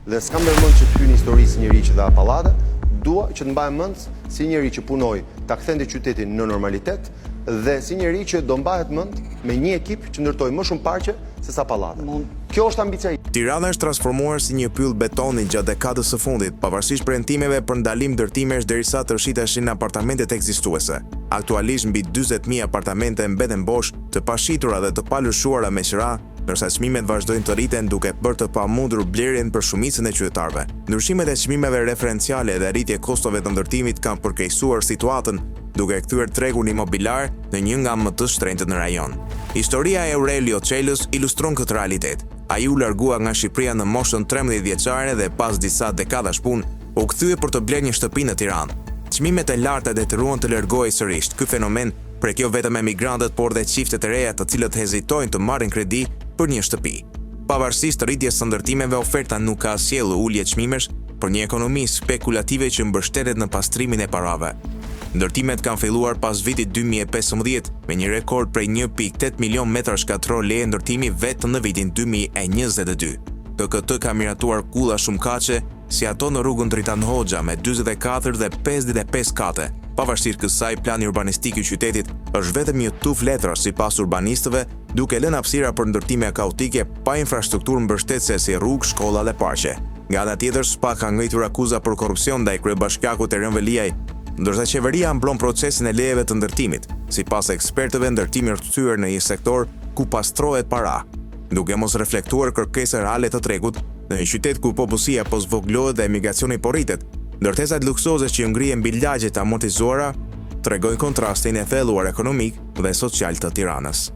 Dhe s'kam ndërmend që të hyj në histori si njëri që dha pallate, dua që të mbaj mend si njëri që punoi ta kthente qytetin në normalitet dhe si njëri që do mbahet mend me një ekip që ndërtoi më shumë paqe se sa pallate. Kjo është ambicia ime. Tirana është transformuar si një pyll betoni gjatë dekadës së fundit, pavarësisht premtimeve për ndalim ndërtimesh derisa të rrshiteshin apartamentet ekzistuese. Aktualisht mbi 40.000 apartamente mbeten bosh, të pashitura dhe të palëshuara me qira, ndërsa çmimet vazhdojnë të rriten duke bërë të pamundur blerjen për shumicën e qytetarëve. Ndryshimet e çmimeve referenciale dhe rritje kostove të ndërtimit kanë përkeqësuar situatën, duke kthyer tregun imobilar në një nga më të shtrenjtët në rajon. Historia e Aurelio Çelës ilustron këtë realitet. Ai u largua nga Shqipëria në moshën 13 vjeçare dhe pas disa dekadash punë, u kthye për të blerë një shtëpi në Tiranë. Çmimet e larta detyruan të largohej sërish. Ky fenomen prek jo vetëm emigrantët, por dhe çiftet e reja të cilët hezitojnë të marrin kredi për një shtëpi. Pavarësisht rritjes së ndërtimeve, oferta nuk ka sjellë ulje çmimesh për një ekonomi spekulative që mbështetet në pastrimin e parave. Ndërtimet kanë filluar pas vitit 2015 me një rekord prej 1.8 milion metra shkatror leje ndërtimi vetëm në vitin 2022. këtë ka miratuar kulla shumëkaqe si ato në rrugën Dritan Hoxha me 44 dhe 55 kate. Pavarësisht kësaj, plani urbanistik i qytetit është vetëm një tuf letra sipas urbanistëve, duke lënë hapësira për ndërtime kaotike pa infrastrukturë mbështetëse si rrugë, shkolla dhe parqe. Nga ana tjetër, SPA ka ngritur akuza për korrupsion ndaj kryebashkiakut Eren Veliaj, ndërsa qeveria mblon procesin e lejeve të ndërtimit. Sipas ekspertëve, ndërtimi është kthyer në një sektor ku pastrohet para, duke mos reflektuar kërkesa reale të tregut në një qytet ku popullsia po zvoglohet dhe emigracioni po rritet. Ndërtesat luksoze që ngrihen mbi lagjet amortizuara tregojnë kontrastin e thelluar ekonomik dhe social të Tiranës.